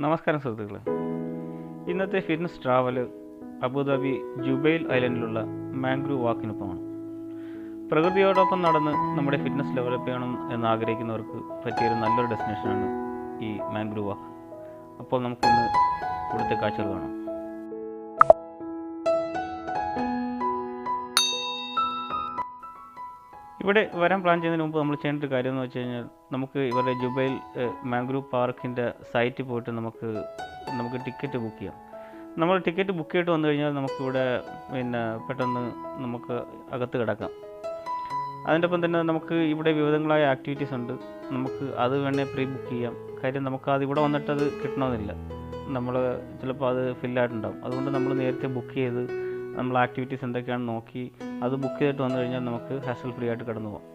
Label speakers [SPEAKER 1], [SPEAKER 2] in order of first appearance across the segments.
[SPEAKER 1] നമസ്കാരം സുഹൃത്തുക്കളെ. ഇന്നത്തെ ഫിറ്റ്നസ് ട്രാവൽ അബുദാബി ജുബൈൽ ഐലൻഡിലുള്ള മാംഗ്രൂവ് വാക്കിനൊപ്പമാണ്. പ്രകൃതിയോടൊപ്പം നടന്ന് നമ്മുടെ ഫിറ്റ്നസ് ഡെവലപ്പ് ചെയ്യണം എന്നാഗ്രഹിക്കുന്നവർക്ക് പറ്റിയൊരു നല്ലൊരു ഡെസ്റ്റിനേഷനാണ് ഈ മാംഗ്രൂവ് വാക്ക്. അപ്പോൾ നമുക്കിന്ന് ഇവിടുത്തെ കാഴ്ചകൾ കാണാം. ഇവിടെ വരാൻ പ്ലാൻ ചെയ്യുന്നതിന് മുമ്പ് നമ്മൾ ചെയ്യേണ്ട ഒരു കാര്യം എന്ന് വെച്ച് കഴിഞ്ഞാൽ, നമുക്ക് ഇവരുടെ ജുബൈൽ മാംഗ്രൂവ് പാർക്കിൻ്റെ സൈറ്റിൽ പോയിട്ട് നമുക്ക് ടിക്കറ്റ് ബുക്ക് ചെയ്യാം. നമ്മൾ ടിക്കറ്റ് ബുക്ക് ചെയ്തിട്ട് വന്നു കഴിഞ്ഞാൽ നമുക്കിവിടെ പെട്ടെന്ന് നമുക്ക് അകത്ത് കിടക്കാം. അതിൻ്റെ ഒപ്പം തന്നെ നമുക്ക് ഇവിടെ വിവിധങ്ങളായ ആക്ടിവിറ്റീസ് ഉണ്ട്. നമുക്ക് അത് വേണേൽ പ്രീ ബുക്ക് ചെയ്യാം. കാര്യം നമുക്കത് ഇവിടെ വന്നിട്ടത് കിട്ടണമെന്നില്ല. നമ്മൾ ചിലപ്പോൾ അത് ഫില്ലായിട്ടുണ്ടാകും. അതുകൊണ്ട് നമ്മൾ നേരത്തെ ബുക്ക് ചെയ്ത് നമ്മൾ ആക്ടിവിറ്റീസ് എന്തൊക്കെയാണെന്ന് നോക്കി അത് ബുക്ക് ചെയ്തിട്ട് വന്നു കഴിഞ്ഞാൽ നമുക്ക് ഹാസൽ ഫ്രീ ആയിട്ട് കടന്നു പോകാം.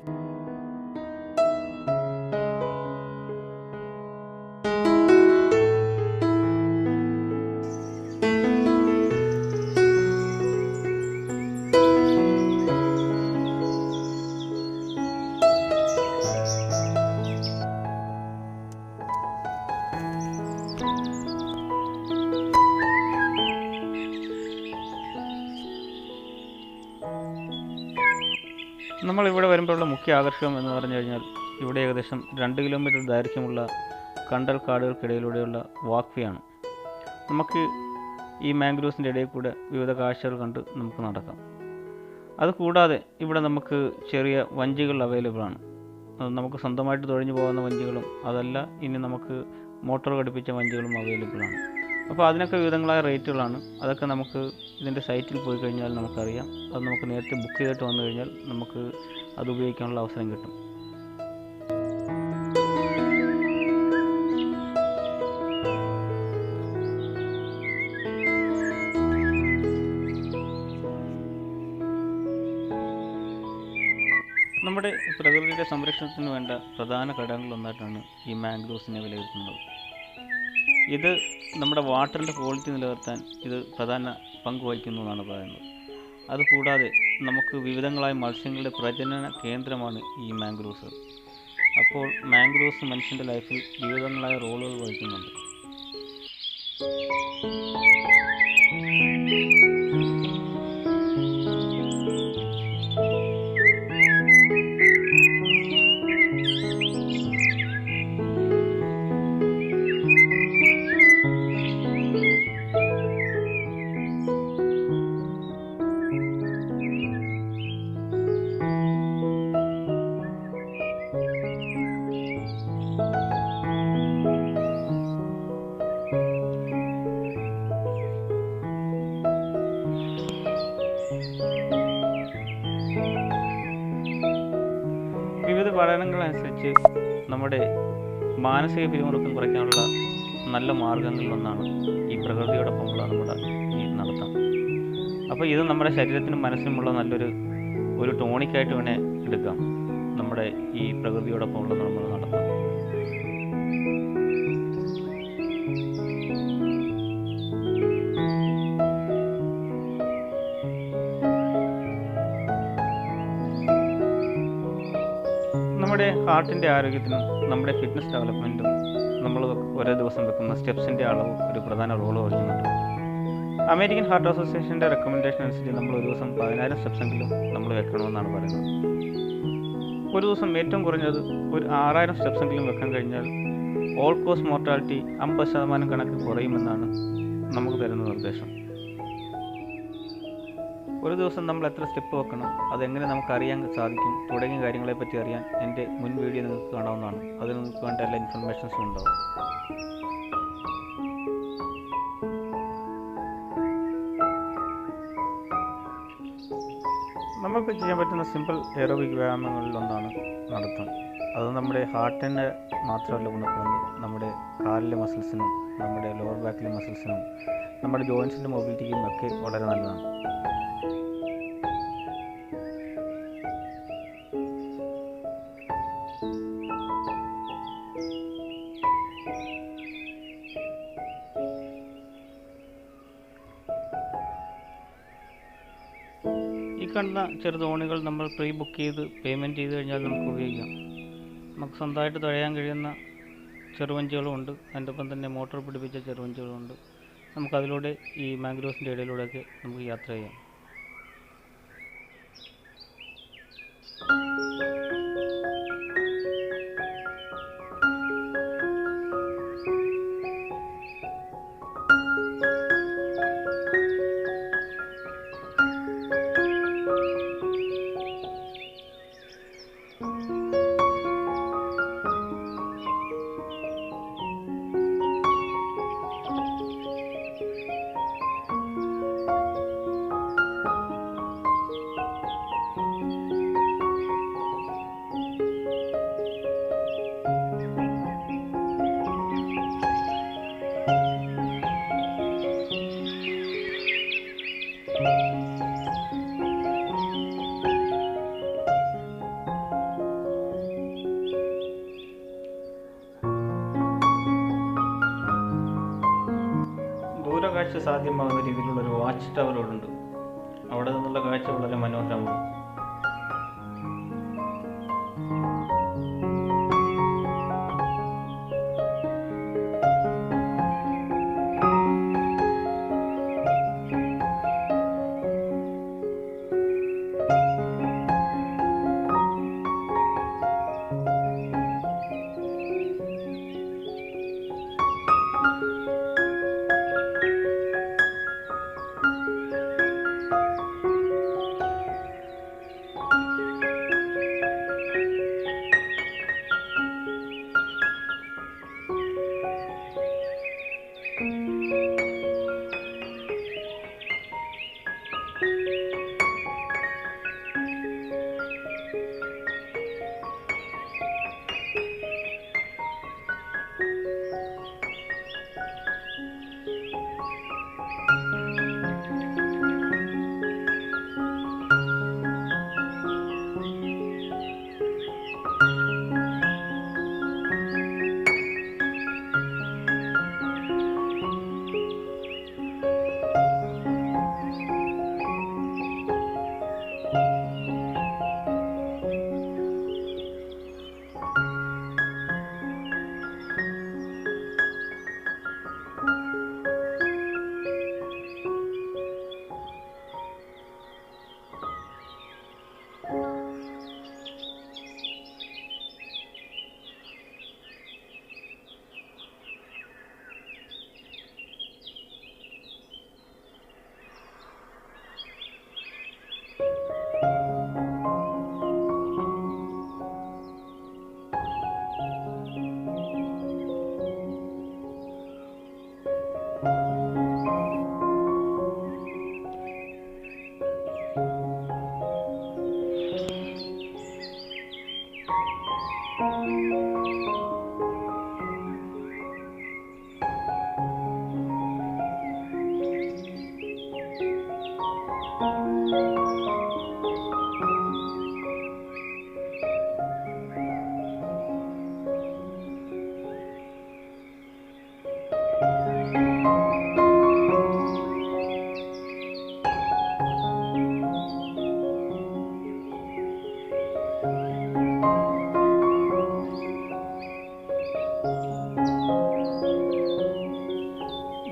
[SPEAKER 1] നമ്മളിവിടെ വരുമ്പോഴുള്ള മുഖ്യ ആകർഷണം എന്ന് പറഞ്ഞു കഴിഞ്ഞാൽ, ഇവിടെ ഏകദേശം 2 കിലോമീറ്റർ ദൈർഘ്യമുള്ള കണ്ടൽ കാടുകൾക്കിടയിലൂടെയുള്ള വാക്ക് വേ ആണ്. നമുക്ക് ഈ മാംഗ്രൂവ്സിൻ്റെ ഇടയിൽ കൂടെ വിവിധ കാഴ്ചകൾ കണ്ട് നമുക്ക് നടക്കാം. അതുകൂടാതെ ഇവിടെ നമുക്ക് ചെറിയ വഞ്ചികൾ അവൈലബിൾ ആണ്. അത് നമുക്ക് സ്വന്തമായിട്ട് തുഴഞ്ഞു പോകുന്ന വഞ്ചികളും അതല്ല, ഇനി നമുക്ക് മോട്ടോർ ഘടിപ്പിച്ച വഞ്ചികളും അവൈലബിൾ ആണ്. അപ്പോൾ അതിനൊക്കെ വിവിധങ്ങളായ റേറ്റുകളാണ്. അതൊക്കെ നമുക്ക് ഇതിൻ്റെ സൈറ്റിൽ പോയി കഴിഞ്ഞാൽ നമുക്കറിയാം. അത് നമുക്ക് നേരത്തെ ബുക്ക് ചെയ്തിട്ട് വന്നു കഴിഞ്ഞാൽ നമുക്ക് അത് ഉപയോഗിക്കാനുള്ള അവസരം കിട്ടും. നമ്മുടെ പ്രകൃതിയുടെ സംരക്ഷണത്തിന് വേണ്ട പ്രധാന ഘടകങ്ങളൊന്നായിട്ടാണ് ഈ മാംഗ്രൂവ്സിനെ വിലയിരുത്തുന്നത്. ഇത് നമ്മുടെ വാട്ടറിൻ്റെ ക്വാളിറ്റി നിലനിർത്താൻ ഇത് പ്രധാന പങ്ക് വഹിക്കുന്നു എന്നാണ് പറയുന്നത്. അതുകൂടാതെ നമുക്ക് വിവിധങ്ങളായ മത്സ്യങ്ങളുടെ പ്രജനന കേന്ദ്രമാണ് ഈ മാംഗ്രൂവ്സ്. അപ്പോൾ മാംഗ്രൂവ്സ് മനുഷ്യൻ്റെ ലൈഫിൽ വിവിധങ്ങളായ റോളുകൾ വഹിക്കുന്നുണ്ട്. വിവിധ പഠനങ്ങളനുസരിച്ച് നമ്മുടെ മാനസിക പിരിമുറുക്കം കുറയ്ക്കാനുള്ള നല്ല മാർഗങ്ങളിലൊന്നാണ് ഈ പ്രകൃതിയോടൊപ്പമുള്ള നമ്മുടെ ഈ നടത്തം. അപ്പോൾ ഇത് നമ്മുടെ ശരീരത്തിനും മനസ്സിനുമുള്ള നല്ലൊരു ടോണിക്കായിട്ട് വേണേൽ എടുക്കാം നമ്മുടെ ഈ പ്രകൃതിയോടൊപ്പമുള്ള നമ്മുടെ നടത്തം. നമ്മുടെ ഹാർട്ടിൻ്റെ ആരോഗ്യത്തിനും നമ്മുടെ ഫിറ്റ്നസ് ഡെവലപ്മെൻറ്റും നമ്മൾ ഓരോ ദിവസം വെക്കുന്ന സ്റ്റെപ്സിൻ്റെ അളവ് ഒരു പ്രധാന റോൾ വഹിക്കുന്നുണ്ട്. അമേരിക്കൻ ഹാർട്ട് അസോസിയേഷൻ്റെ റെക്കമെൻഡേഷൻ അനുസരിച്ച് നമ്മൾ ഒരു ദിവസം 10,000 സ്റ്റെപ്സെങ്കിലും നമ്മൾ വെക്കണമെന്നാണ് പറയുന്നത്. ഒരു ദിവസം ഏറ്റവും കുറഞ്ഞത് ഒരു 6,000 സ്റ്റെപ്സെങ്കിലും വെക്കാൻ കഴിഞ്ഞാൽ ഓൾ കോസ് മോർട്ടാലിറ്റി 50% കണക്ക് കുറയുമെന്നാണ് നമുക്ക് തരുന്ന നിർദ്ദേശം. ഒരു ദിവസം നമ്മൾ എത്ര സ്റ്റെപ്പ് വെക്കണം, അതെങ്ങനെ നമുക്ക് അറിയാൻ സാധിക്കും തുടങ്ങിയ കാര്യങ്ങളെപ്പറ്റി അറിയാൻ എൻ്റെ മുൻ വീഡിയോ നിങ്ങൾക്ക് കാണാവുന്നതാണ്. അതിൽ നിങ്ങൾക്ക് വേണ്ട എല്ലാ ഇൻഫർമേഷൻസും ഉണ്ടാവും. നമുക്ക് ചെയ്യാൻ പറ്റുന്ന സിമ്പിൾ എയറോബിക് വ്യായാമങ്ങളിലൊന്നാണ് നടത്തം. അത് നമ്മുടെ ഹാർട്ടിന് മാത്രമല്ല ഗുണപ്പെടുന്നത്, നമ്മുടെ കാലിലെ മസിൽസിനും നമ്മുടെ ലോവർ ബാക്കിലെ മസിൽസിനും നമ്മുടെ ജോയിൻസിൻ്റെ മൊബിലിറ്റിക്കും ഒക്കെ വളരെ നല്ലതാണ്. ഈ കാണുന്ന ചെറുതോണികൾ നമ്മൾ പ്രീ ബുക്ക് ചെയ്ത് പേയ്മെൻറ്റ് ചെയ്ത് കഴിഞ്ഞാൽ നമുക്ക് ഉപയോഗിക്കാം. നമുക്ക് സ്വന്തമായിട്ട് തുഴയാൻ കഴിയുന്ന ചെറുവഞ്ചികളുമുണ്ട്, അതിൻ്റെ ഒപ്പം തന്നെ മോട്ടോർ പിടിപ്പിച്ച ചെറുവഞ്ചികളുമുണ്ട്. നമുക്കതിലൂടെ ഈ മാംഗ്രോവ്സിൻ്റെ ഇടയിലൂടെയൊക്കെ നമുക്ക് യാത്ര ചെയ്യാം. ദൂരകാഴ്ച സാധ്യമാകുന്ന രീതിയിലുള്ളൊരു വാച്ച് ടവർ ഇവിടെ ഉണ്ട്. അവിടെ നിന്നുള്ള കാഴ്ച വളരെ മനോഹരമാണ്.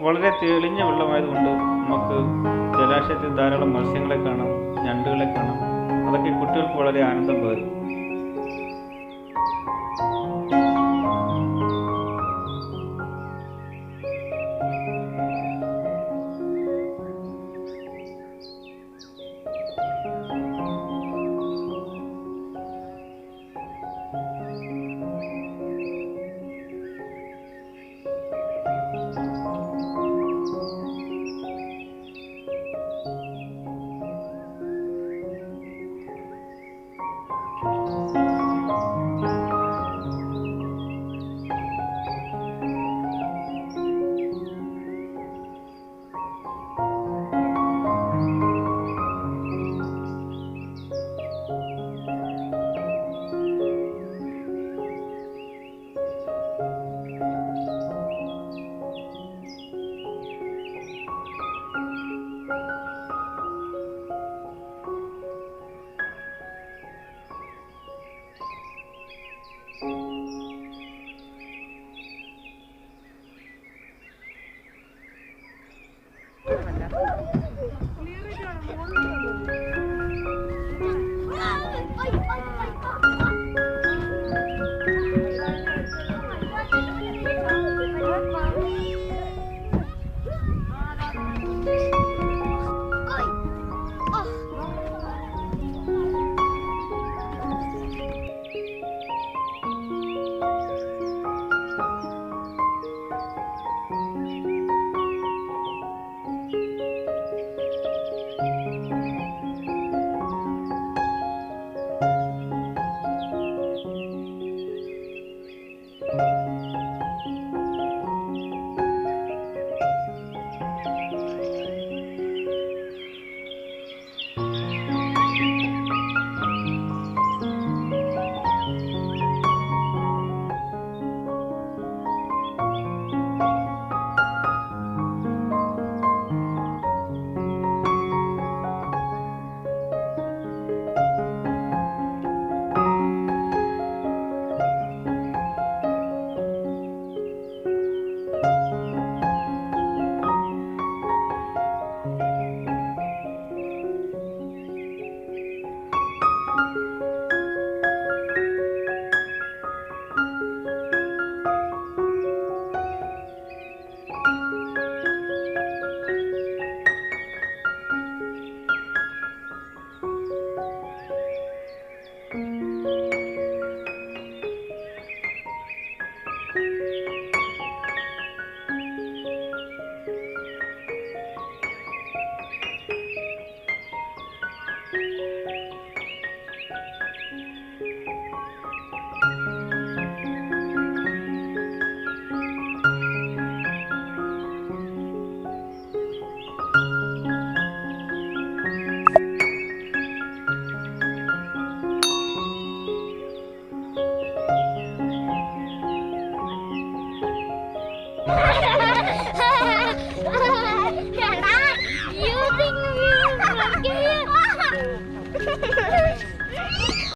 [SPEAKER 1] വളരെ തെളിഞ്ഞ വെള്ളമായതുകൊണ്ട് നമുക്ക് ജലാശയത്തിൽ ധാരാളം മത്സ്യങ്ങളെ കാണാം, ഞണ്ടുകളെ കാണാം. അതൊക്കെ കുട്ടികൾക്ക് വളരെ ആനന്ദം പകരും.
[SPEAKER 2] ക്ലിയർ ആയിട്ട്